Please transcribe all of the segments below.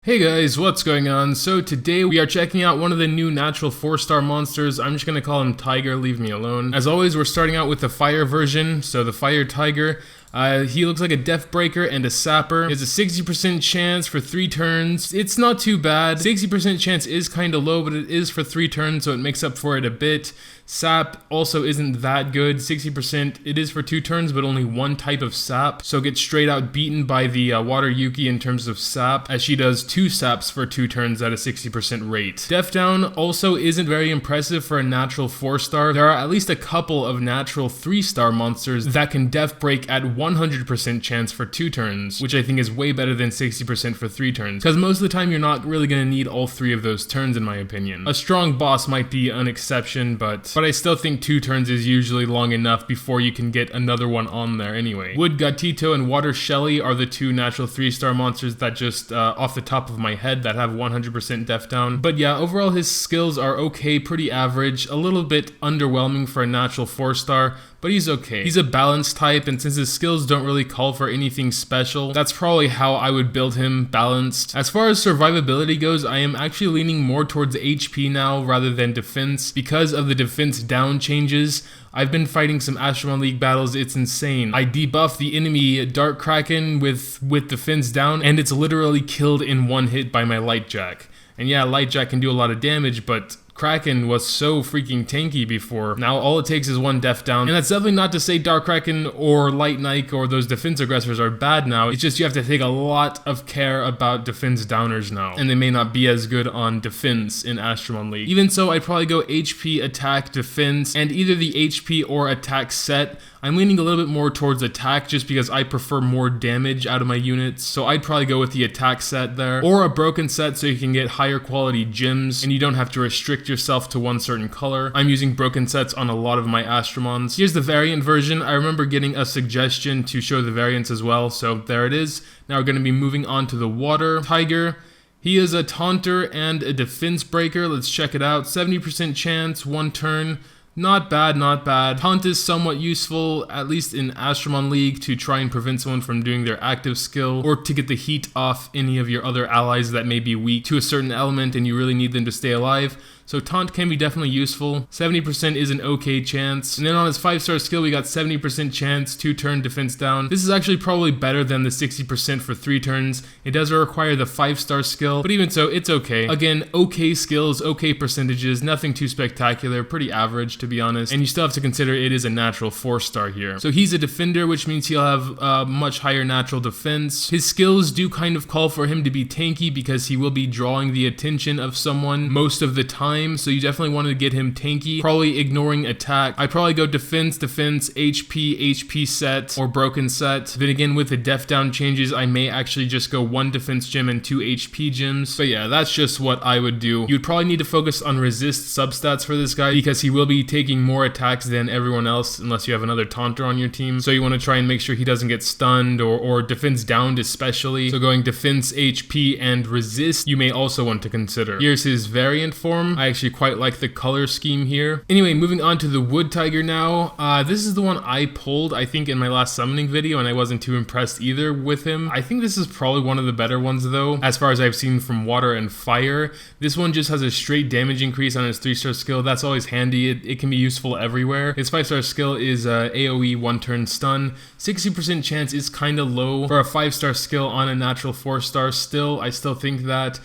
Hey guys, what's going on? So today we are checking out one of the new natural 4-star monsters. I'm just gonna call him Tiger, leave me alone. As always, we're starting out with the fire version, so the fire Tiger. He looks like a death breaker and a sapper. He has a 60% chance for 3 turns. It's not too bad. 60% chance is kind of low, but it is for 3 turns, so it makes up for it a bit. Sap also isn't that good. 60%, it is for 2 turns, but only 1 type of sap. So gets straight out beaten by the Water Yuki in terms of sap, as she does 2 saps for 2 turns at a 60% rate. Death Down also isn't very impressive for a natural 4-star. There are at least a couple of natural 3-star monsters that can death break at 100% chance for 2 turns, which I think is way better than 60% for 3 turns, because most of the time you're not really going to need all 3 of those turns in my opinion. A strong boss might be an exception, but I still think 2 turns is usually long enough before you can get another one on there anyway. Wood Gatito and Water Shelly are the 2 natural 3-star monsters that just off the top of my head that have 100% death down. But yeah, overall his skills are okay, pretty average, a little bit underwhelming for a natural 4-star, but he's okay. He's a balanced type, and since his skills don't really call for anything special, that's probably how I would build him, balanced. As far as survivability goes, I am actually leaning more towards HP now rather than defense because of the defense down changes. I've been fighting some ASTROMON League battles, it's insane. I debuff the enemy Dark Kraken with defense down, and it's literally killed in 1 hit by my Light Jack. And yeah, Light Jack can do a lot of damage, but Kraken was so freaking tanky before. Now all it takes is 1 death down, and that's definitely not to say Dark Kraken or Light Knight or those defense aggressors are bad now. It's just you have to take a lot of care about defense downers now, and they may not be as good on defense in ASTROMON League. Even so, I'd probably go HP, attack, defense, and either the HP or attack set. I'm leaning a little bit more towards attack just because I prefer more damage out of my units, so I'd probably go with the attack set there, or a broken set so you can get higher quality gems and you don't have to restrict yourself to one certain color. I'm using broken sets on a lot of my Astromons. Here's the variant version. I remember getting a suggestion to show the variants as well, so there it is. Now we're going to be moving on to the Water Tiger. He is a taunter and a defense breaker. Let's check it out. 70% chance, 1 turn. Not bad, not bad. Taunt is somewhat useful, at least in ASTROMON League, to try and prevent someone from doing their active skill, or to get the heat off any of your other allies that may be weak to a certain element and you really need them to stay alive. So taunt can be definitely useful. 70% is an okay chance. And then on his 5-star skill, we got 70% chance, 2 turn defense down. This is actually probably better than the 60% for 3 turns. It does require the 5-star skill, but even so, it's okay. Again, okay skills, okay percentages, nothing too spectacular, pretty average to be honest. And you still have to consider it is a natural 4-star here. So he's a defender, which means he'll have much higher natural defense. His skills do kind of call for him to be tanky because he will be drawing the attention of someone most of the time. So you definitely want to get him tanky, probably ignoring attack. I'd probably go defense, HP set, or broken set. Then again, with the death down changes, I may actually just go 1 defense gem and 2 HP gems. But yeah, that's just what I would do. You'd probably need to focus on resist substats for this guy because he will be taking more attacks than everyone else unless you have another taunter on your team. So you want to try and make sure he doesn't get stunned or defense downed especially. So going defense, HP, and resist, you may also want to consider. Here's his variant form. I actually quite like the color scheme here. Anyway, moving on to the Wood Tiger now. This is the one I pulled, I think, in my last summoning video, and I wasn't too impressed either with him. I think this is probably one of the better ones though, as far as I've seen from Water and Fire. This one just has a straight damage increase on his 3-star skill. That's always handy. It can be useful everywhere. His 5-star skill is AoE 1-turn stun. 60% chance is kind of low for a 5-star skill on a natural 4-star. Still, I still think that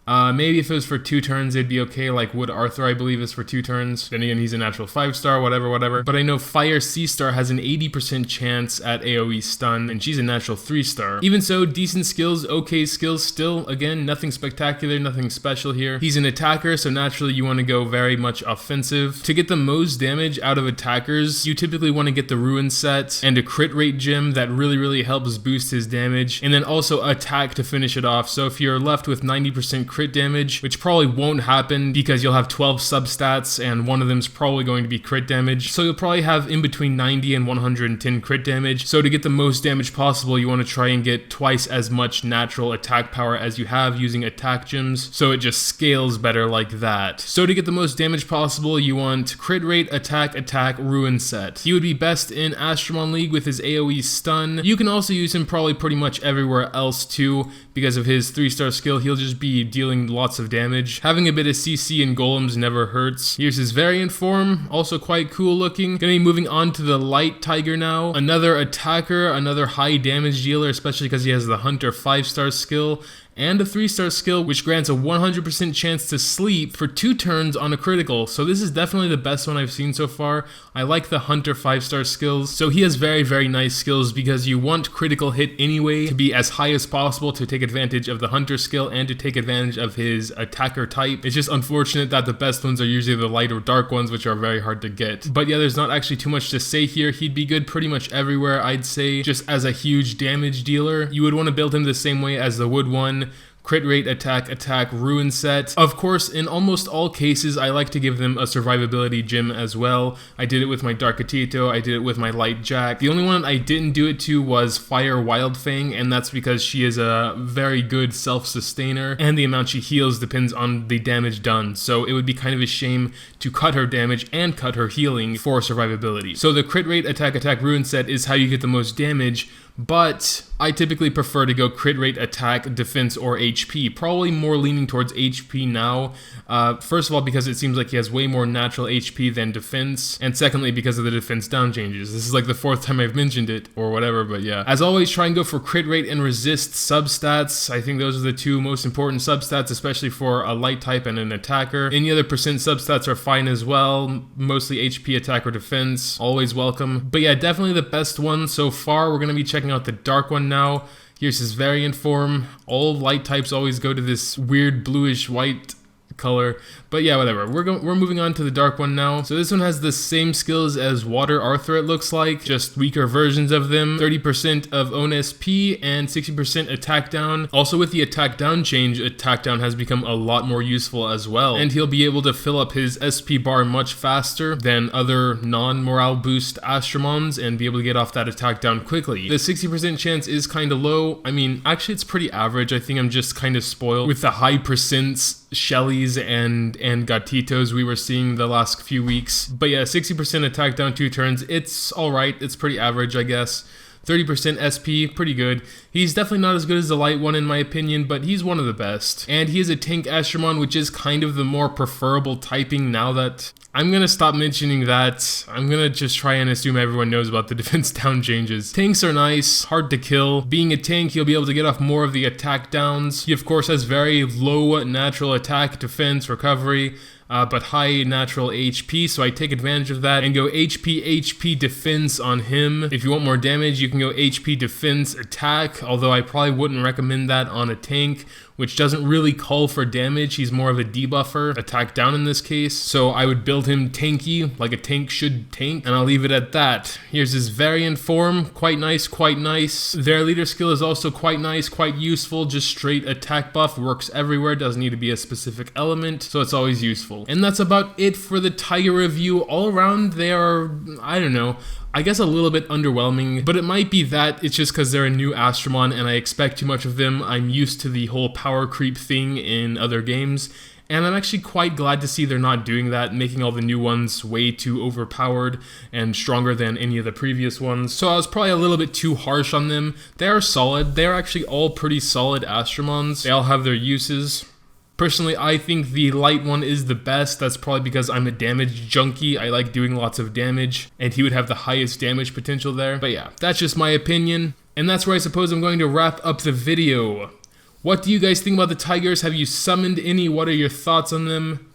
maybe if it was for 2 turns, it'd be okay, like Wood Arthur, I believe, is for 2 turns. Then again, he's a natural 5-star, whatever. But I know Fire C-star has an 80% chance at AoE stun, and she's a natural 3-star. Even so, decent skills, okay skills still. Again, nothing spectacular, nothing special here. He's an attacker, so naturally you want to go very much offensive. To get the most damage out of attackers, you typically want to get the Ruin set and a crit rate gem that really helps boost his damage. And then also attack to finish it off. So if you're left with 90% crit damage, which probably won't happen because you'll have 12 substats and one of them is probably going to be crit damage. So you'll probably have in between 90 and 110 crit damage. So to get the most damage possible, you want to try and get twice as much natural attack power as you have using attack gems. So it just scales better like that. So to get the most damage possible, you want crit rate, attack, ruin set. He would be best in ASTROMON League with his AoE stun. You can also use him probably pretty much everywhere else too, because of his 3-star skill, he'll just be dealing lots of damage. Having a bit of CC and golems never hurts. Here's his variant form, also quite cool looking. Gonna be moving on to the light Tiger now. Another attacker, another high damage dealer, especially because he has the Hunter 5-star skill and a 3-star skill, which grants a 100% chance to sleep for 2 turns on a critical. So this is definitely the best one I've seen so far. I like the Hunter 5-star skills. So he has very, very nice skills because you want critical hit anyway to be as high as possible to take advantage of the Hunter skill and to take advantage of his attacker type. It's just unfortunate that the best ones are usually the light or dark ones, which are very hard to get. But yeah, there's not actually too much to say here. He'd be good pretty much everywhere, I'd say. Just as a huge damage dealer, you would want to build him the same way as the wood one. Crit rate, attack, ruin set. Of course, in almost all cases, I like to give them a survivability gem as well. I did it with my Dark Atito, I did it with my Light Jack. The only one I didn't do it to was Fire Wildfang, and that's because she is a very good self-sustainer, and the amount she heals depends on the damage done. So it would be kind of a shame to cut her damage and cut her healing for survivability. So the crit rate, attack, ruin set is how you get the most damage, but I typically prefer to go crit rate, attack, defense, or HP. Probably more leaning towards HP now. First of all, because it seems like he has way more natural HP than defense, and secondly, because of the defense down changes. This is like the 4th time I've mentioned it, or whatever, but yeah. As always, try and go for crit rate and resist substats. I think those are the 2 most important substats, especially for a light type and an attacker. Any other percent substats are fine as well. Mostly HP, attack, or defense. Always welcome. But yeah, definitely the best one so far. We're going to be checking out the dark one now. Here's his variant form. All light types always go to this weird bluish white color, but yeah, whatever. We're moving on to the dark one now. So this one has the same skills as Water Arthur, it looks like, just weaker versions of them. 30% of own SP and 60% attack down. Also with the attack down change, attack down has become a lot more useful as well, and he'll be able to fill up his SP bar much faster than other non-morale boost Astromons and be able to get off that attack down quickly. The 60% chance is kind of low. I mean, actually it's pretty average. I think I'm just kind of spoiled with the high percents Shellys and Gatitos we were seeing the last few weeks. But yeah, 60% attack down 2 turns, it's alright, it's pretty average I guess. 30% SP, pretty good. He's definitely not as good as the light one in my opinion, but he's one of the best. And he is a tank Astromon, which is kind of the more preferable typing now that... I'm gonna stop mentioning that. I'm gonna just try and assume everyone knows about the defense down changes. Tanks are nice, hard to kill. Being a tank, you'll be able to get off more of the attack downs. He of course has very low natural attack, defense, recovery, but high natural HP, so I take advantage of that and go HP defense on him. If you want more damage, you can go HP defense attack, although I probably wouldn't recommend that on a tank, which doesn't really call for damage. He's more of a debuffer, attack down in this case. So I would build him tanky, like a tank should tank, and I'll leave it at that. Here's his variant form, quite nice, quite nice. Their leader skill is also quite nice, quite useful, just straight attack buff, works everywhere, doesn't need to be a specific element, so it's always useful. And that's about it for the Tiger review. All around, they are, I don't know, I guess a little bit underwhelming, but it might be that it's just because they're a new Astromon and I expect too much of them. I'm used to the whole power creep thing in other games, and I'm actually quite glad to see they're not doing that, making all the new ones way too overpowered and stronger than any of the previous ones. So I was probably a little bit too harsh on them. They are solid. They are actually all pretty solid Astromons. They all have their uses. Personally, I think the light one is the best. That's probably because I'm a damage junkie. I like doing lots of damage, and he would have the highest damage potential there. But yeah, that's just my opinion. And that's where I suppose I'm going to wrap up the video. What do you guys think about the Tigers? Have you summoned any? What are your thoughts on them?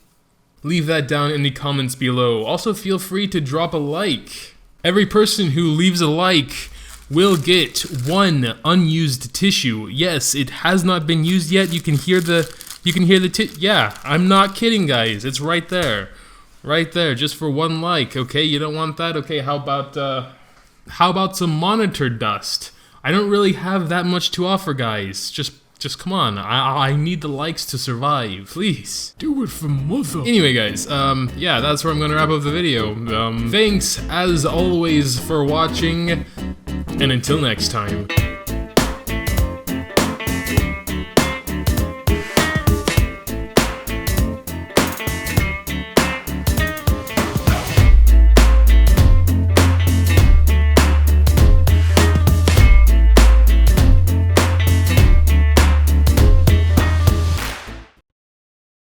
Leave that down in the comments below. Also, feel free to drop a like. Every person who leaves a like will get 1 unused tissue. Yes, it has not been used yet. You can hear the yeah, I'm not kidding guys, it's right there, just for 1 like. Okay, you don't want that? Okay, how about some monitor dust? I don't really have that much to offer guys, just come on, I need the likes to survive, please. Do it for mother. Anyway guys, yeah, that's where I'm gonna wrap up the video. Thanks as always for watching, and until next time.